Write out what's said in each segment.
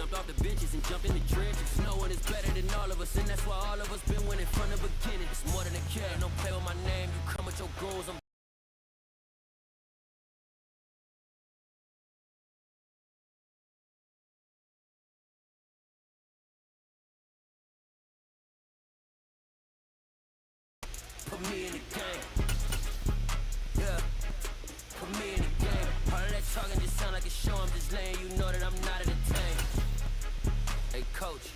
jumped off the benches and jumped in the trenches. No one is better than all of us, and that's why all of us been winning from the beginning. It's more than a care, don't play with my name. You come with your goals, I'm put me in the game. Yeah, put me in the game. All that talking just sound like a show, I'm just laying. You know that I'm not entertained. Hey coach,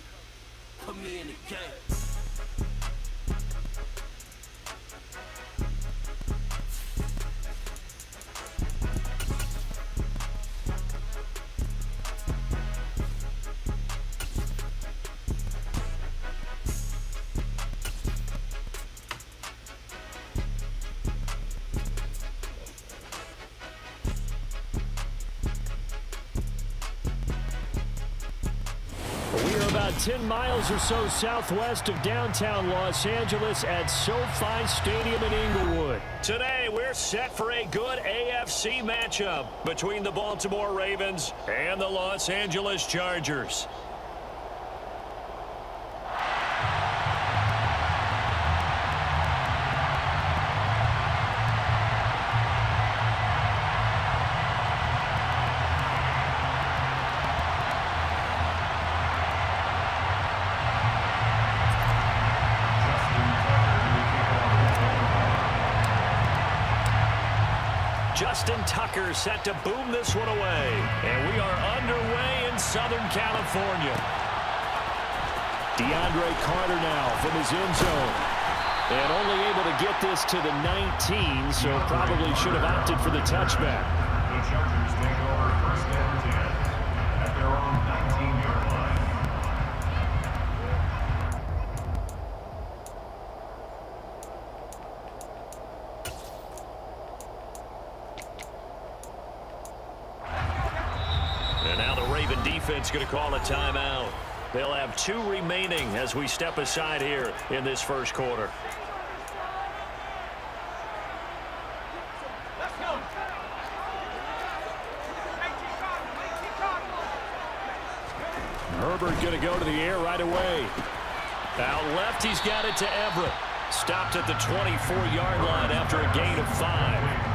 put me in the game. We are about 10 miles or so southwest of downtown Los Angeles at SoFi Stadium in Inglewood. Today, we're set for a good AFC matchup between the Baltimore Ravens and the Los Angeles Chargers. Justin Tucker set to boom this one away. And we are underway in Southern California. DeAndre Carter now from his end zone. And only able to get this to the 19, so probably should have opted for the touchback. The Chargers take over first and 10 at their own 19-yard line. And now the Raven defense going to call a timeout. They'll have 2 remaining as we step aside here in this first quarter. Herbert going to go to the air right away. Out left, he's got it to Everett. Stopped at the 24-yard line after a gain of 5.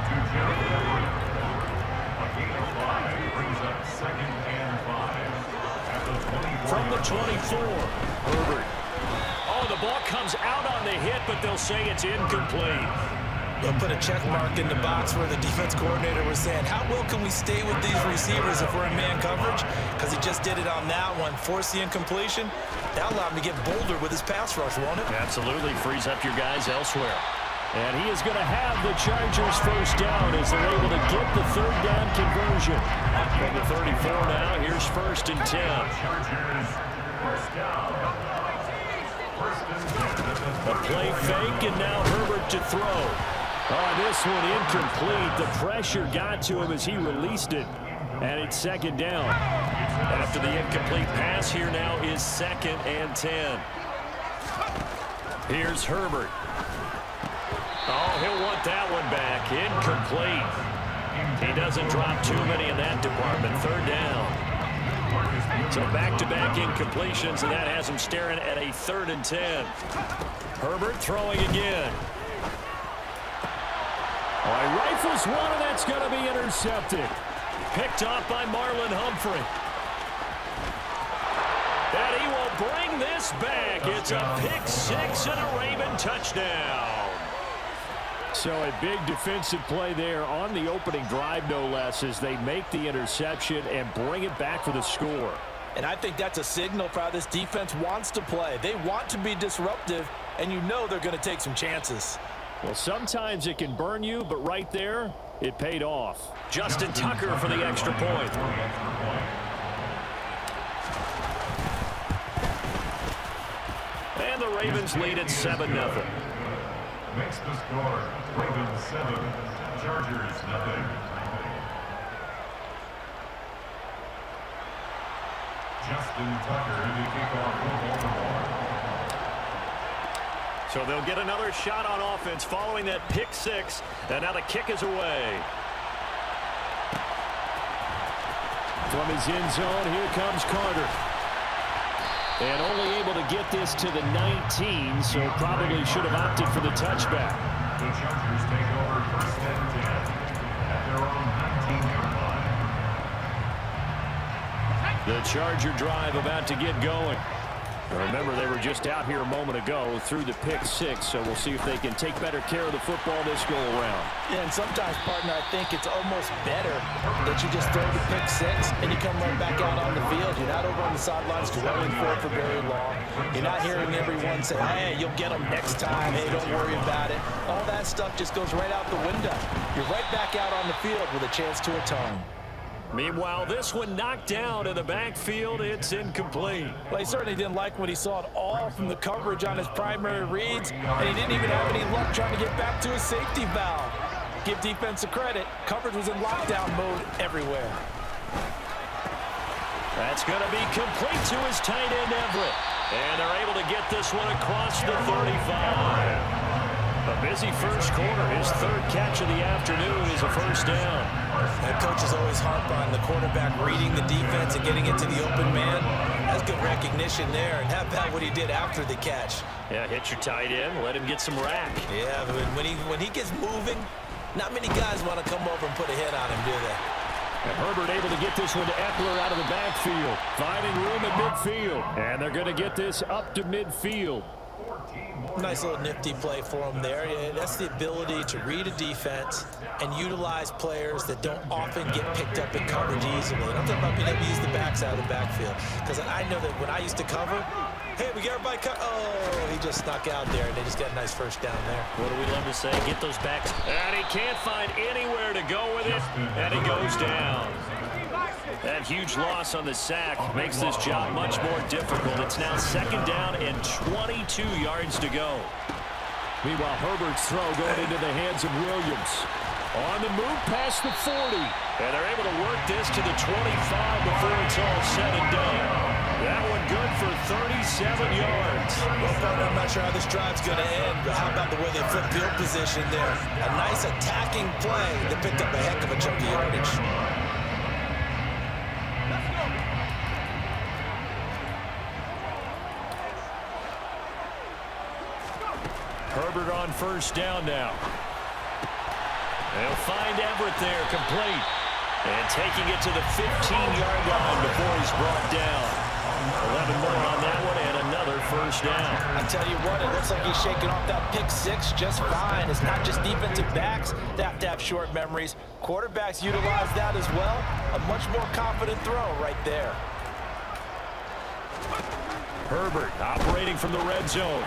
From the 24, Herbert. Oh, the ball comes out on the hit, but they'll say it's incomplete. They'll put a check mark in the box where the defense coordinator was saying, how well can we stay with these receivers if we're in man coverage? Because he just did it on that one, forced the incompletion. That'll allow him to get bolder with his pass rush, won't it? Absolutely frees up your guys elsewhere. And he is going to have the Chargers first down as they're able to get the third down conversion. From the 34 now, here's first and 10. A play fake, and now Herbert to throw. Oh, this one incomplete. The pressure got to him as he released it. And it's second down. After the incomplete pass, here now is second and 10. Here's Herbert. Oh, he'll want that one back. Incomplete. He doesn't drop too many in that department. Third down. So back-to-back incompletions, and that has him staring at a 3rd and 10. Herbert throwing again. Oh, he rifles one, and that's going to be intercepted. Picked off by Marlon Humphrey. And he will bring this back. It's a pick-6 and a Raven touchdown. So a big defensive play there on the opening drive, no less, as they make the interception and bring it back for the score. And I think that's a signal for how this defense wants to play. They want to be disruptive, and you know they're going to take some chances. Well, sometimes it can burn you, but right there, it paid off. Justin Tucker for the extra point. And the Ravens lead at 7-0. Makes the score Ravens 7, Chargers 0. Justin Tucker to kick off for Baltimore. So they'll get another shot on offense following that pick-6, and now the kick is away. From his end zone, here comes Carter. And only able to get this to the 19, so probably should have opted for the touchback. The Chargers take over first and 10 at their own 19-yard line. The Charger drive about to get going. Remember, they were just out here a moment ago through the pick six, so we'll see if they can take better care of the football this go-around. Yeah, and sometimes, partner, I think it's almost better that you just throw the pick six and you come right back out on the field. You're not over on the sidelines dwelling for it for very long. You're not hearing everyone say, hey, you'll get them next time. Hey, don't worry about it. All that stuff just goes right out the window. You're right back out on the field with a chance to atone. Meanwhile, this one knocked down in the backfield. It's incomplete. Well, he certainly didn't like when he saw it all from the coverage on his primary reads, and he didn't even have any luck trying to get back to his safety valve. Give defense a credit. Coverage was in lockdown mode everywhere. That's going to be complete to his tight end, Everett. And they're able to get this one across the 35. A busy first quarter. His third catch of the afternoon is a first down. That coaches always harp on the quarterback reading the defense and getting it to the open man. That's good recognition there. And how about what he did after the catch? Yeah, hit your tight end, let him get some rack. Yeah, but when he gets moving, not many guys want to come over and put a hit on him, do they? And Herbert able to get this one to Eckler out of the backfield. Finding room at midfield. And they're going to get this up to midfield. Nice little nifty play for him there. Yeah, that's the ability to read a defense and utilize players that don't often get picked up in coverage easily. I'm talking about being able to use the backs out of the backfield. Because I know that when I used to cover, hey, we got everybody cut. Oh, he just snuck out there, and they just got a nice first down there. What do we love to say? Get those backs. And he can't find anywhere to go with it, and he goes down. That huge loss on the sack makes this job much more difficult. It's now second down and 22 yards to go. Meanwhile, Herbert's throw going into the hands of Williams. On the move past the 40. And they're able to work this to the 25 before it's all said and done. That one good for 37 yards. Well, partner, I'm not sure how this drive's going to end, but how about the way they flip field position there? A nice attacking play that picked up a heck of a chunk of yardage. Herbert on first down now. They'll find Everett there, complete. And taking it to the 15-yard line before he's brought down. 11 more on that one and another first down. I tell you what, it looks like he's shaking off that pick six just fine. It's not just defensive backs that have to have short memories. Quarterbacks utilize that as well. A much more confident throw right there. Herbert operating from the red zone.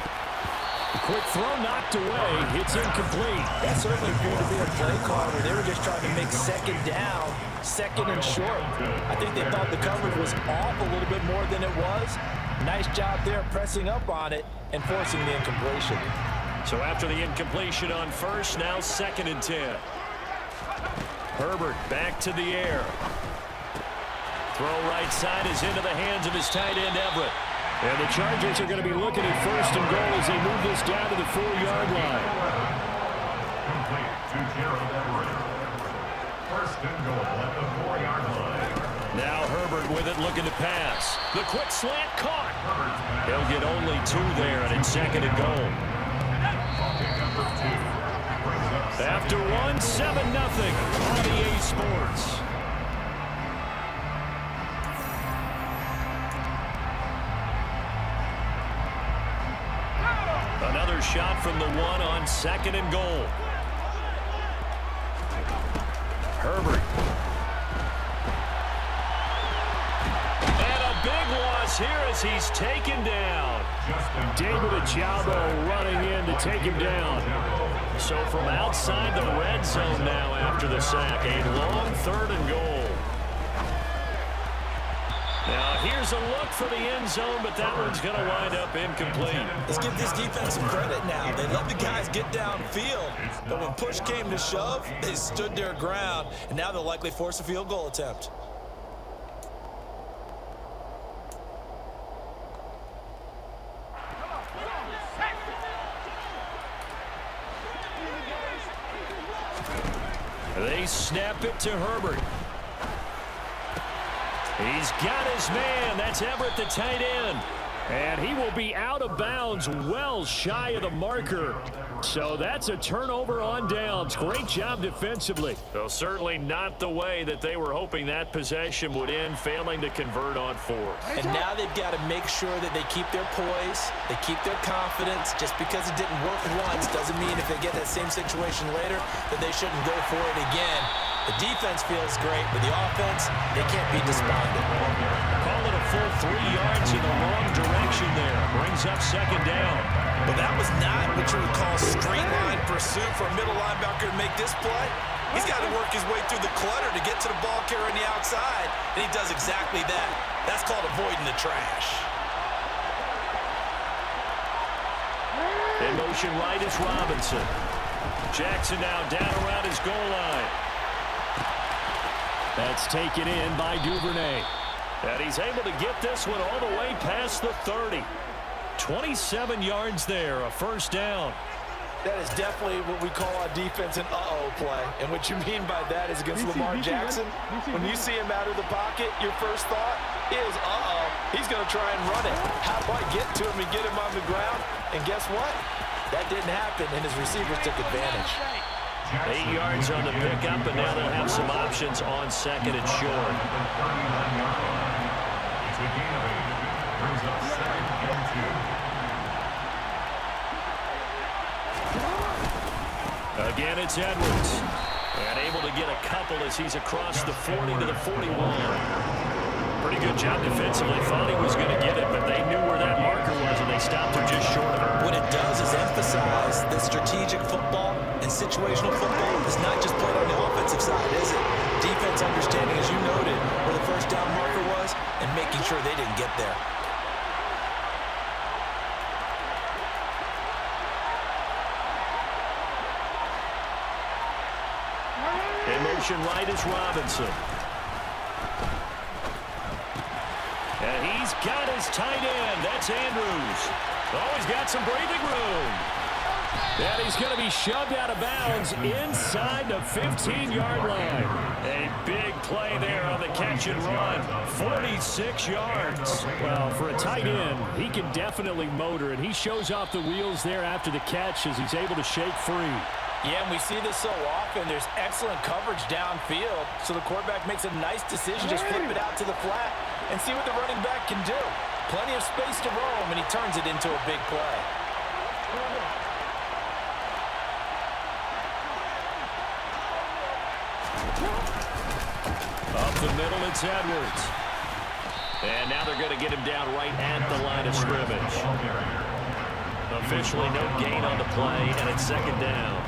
Quick throw knocked away. It's incomplete. That certainly appeared to be a play call where they were just trying to make second down, second and short. I think they thought the coverage was off a little bit more than it was. Nice job there pressing up on it and forcing the incompletion. So after the incompletion on first, now second and 10. Herbert back to the air. Throw right side is into the hands of his tight end, Everett. And the Chargers are going to be looking at first and goal as they move this down to the 4-yard line. Complete to Gerald Everett. First and goal at the 4-yard line. Now Herbert with it, looking to pass. The quick slant caught. He'll get only 2 there, and it's second and goal. After one, 7-0 on EA Sports. Another shot from the 1 on second and goal. Herbert. And a big loss here as he's taken down. David Ojabo running in to take him down. So from outside the red zone now after the sack, a long third and goal. Now here's a look for the end zone, but that one's going to wind up incomplete. Let's give this defense some credit now. They let the guys get downfield, but when push came to shove, they stood their ground, and now they'll likely force a field goal attempt. They snap it to Herbert. He's got his man. That's Everett, the tight end. And he will be out of bounds well shy of the marker. So that's a turnover on downs. Great job defensively. So certainly not the way that they were hoping that possession would end, failing to convert on fourth. And now they've got to make sure that they keep their poise, they keep their confidence. Just because it didn't work once doesn't mean if they get that same situation later that they shouldn't go for it again. The defense feels great, but the offense, they can't be despondent. Call it a full 3 yards in the wrong direction there. Brings up second down. But that was not what you would call straight line pursuit for a middle linebacker to make this play. He's got to work his way through the clutter to get to the ball carrier on the outside, and he does exactly that. That's called avoiding the trash. In motion right is Robinson. Jackson now down around his goal line. That's taken in by Duvernay. And he's able to get this one all the way past the 30. 27 yards there, a first down. That is definitely what we call our defense an uh-oh play. And what you mean by that is against Lamar Jackson, when you see him out of the pocket, your first thought is, uh-oh, he's going to try and run it. How about get to him and get him on the ground? And guess what? That didn't happen, and his receivers took advantage. 8 yards on the pickup, and now they'll have some options on second and short. It's a gain of 8. Brings up second and 2. Again, it's Edwards. And able to get a couple as he's across the 40 to the 41. Pretty good job defensively. Thought he was going to get it, but they knew where that marker was, and they stopped him just short of it. What it does is emphasize that strategic football and situational football is not just played on the offensive side, is it? Defense understanding, as you noted, where the first down marker was and making sure they didn't get there. In motion right is Robinson. And he's got his tight end. That's Andrews. Oh, he's got some breathing room. And he's going to be shoved out of bounds inside the 15-yard line. A big play there on the catch and run. 46 yards. Well, for a tight end, he can definitely motor, and he shows off the wheels there after the catch as he's able to shake free. Yeah, and we see this so often. There's excellent coverage downfield, so the quarterback makes a nice decision. Just flip it out to the flat and see what the running back can do. Plenty of space to roam, and he turns it into a big play. Up the middle, it's Edwards. And now they're going to get him down right at the line of scrimmage. Officially no gain on the play, and it's second down.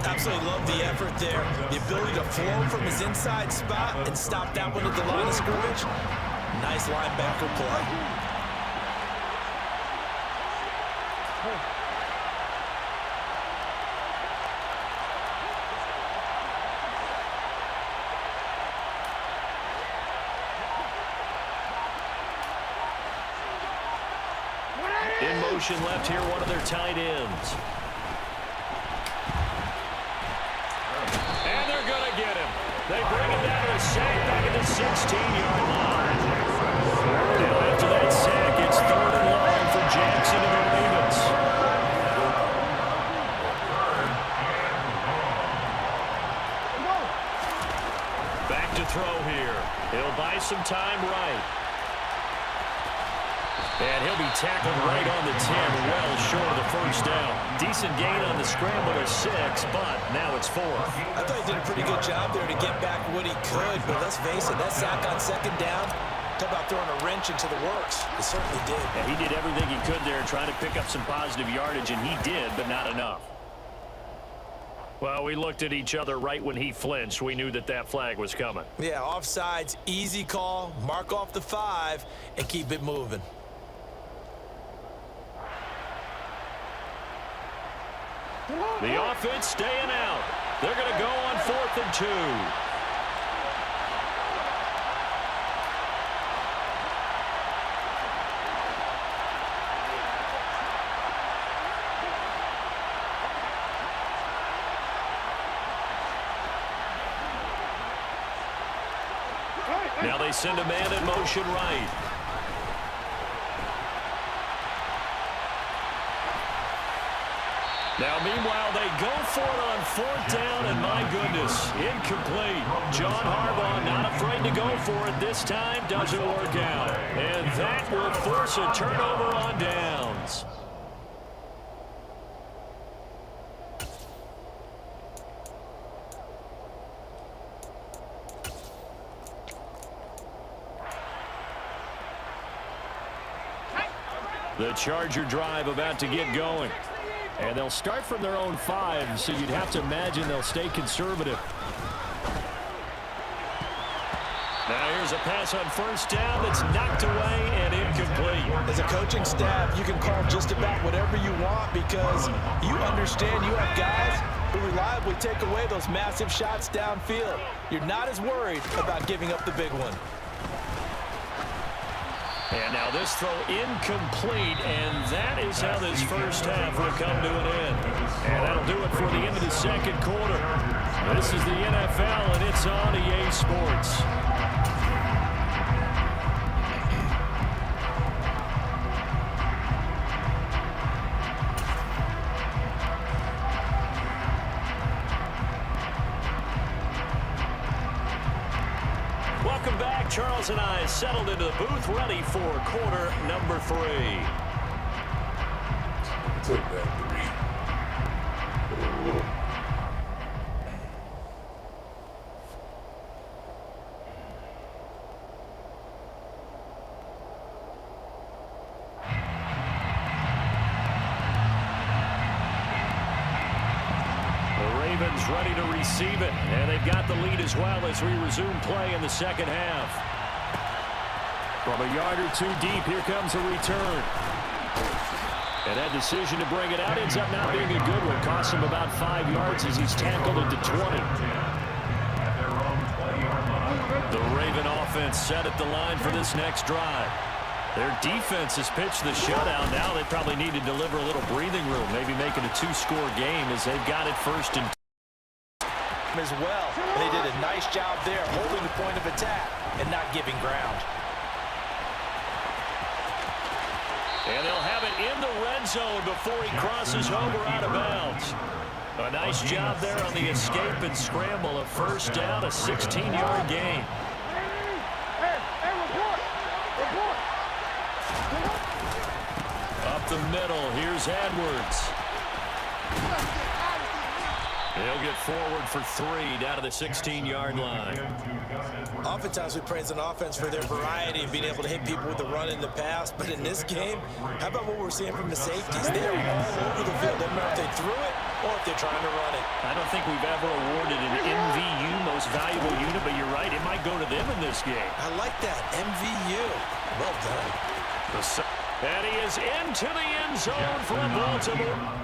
Absolutely love the effort there. The ability to flow from his inside spot and stop that one at the line of scrimmage. Nice linebacker play. In motion left here, one of their tight ends. And they're going to get him. They bring him down to a sack back at the 16-yard line. Now after that sack, it's third and long for Jackson and the Ravens. Back to throw here. He'll buy some time right. And he'll be tackled right on the 10, well short of the first down. Decent gain on the scramble of 6, but now it's 4th. I thought he did a pretty good job there to get back what he could, but let's face it, that sack on second down, talk about throwing a wrench into the works. It certainly did. And he did everything he could there trying to pick up some positive yardage, and he did, but not enough. Well, we looked at each other right when he flinched. We knew that that flag was coming. Yeah, offsides, easy call, mark off the 5, and keep it moving. The offense staying out. They're going to go on 4th and 2. Now Now they send a man in motion right. Now, meanwhile, they go for it on 4th down, and my goodness, incomplete. John Harbaugh not afraid to go for it this time, doesn't work out. And that will force a turnover on downs. The Charger drive about to get going. And they'll start from their own 5, so you'd have to imagine they'll stay conservative. Now here's a pass on 1st down that's knocked away and incomplete. As a coaching staff, you can call just about whatever you want because you understand you have guys who reliably take away those massive shots downfield. You're not as worried about giving up the big one. And now this throw incomplete, and that is how this first half will come to an end. And that'll do it for the end of the second quarter. This is the NFL, and it's on EA Sports. Welcome back. Charles and I settled into the booth, ready for quarter number 3. Took that 3. Ravens ready to receive it, and they've got the lead as well as we resume play in the second half. From a yard or 2 deep, here comes a return. And that decision to bring it out ends up not being a good one. Costs him about 5 yards as he's tackled into 20. The Raven offense set at the line for this next drive. Their defense has pitched the shutout. Now they probably need to deliver a little breathing room, maybe make it a 2-score game as they've got it 1st and 10. As well, and they did a nice job there holding the point of attack and not giving ground. And they'll have it in the red zone before he crosses over out of bounds. A nice job there on the escape and scramble. A 1st down, a 16-yard gain. Up the middle, here's Edwards. He'll get forward for 3 down to the 16-yard line. Oftentimes we praise an offense for their variety and being able to hit people with the run in the pass. But in this game, how about what we're seeing from the safeties? They are all over the field. Doesn't matter if they threw it or if they're trying to run it. I don't think we've ever awarded an MVU, most valuable unit, but you're right, it might go to them in this game. I like that, MVU. Well done. And he is into the end zone for Baltimore.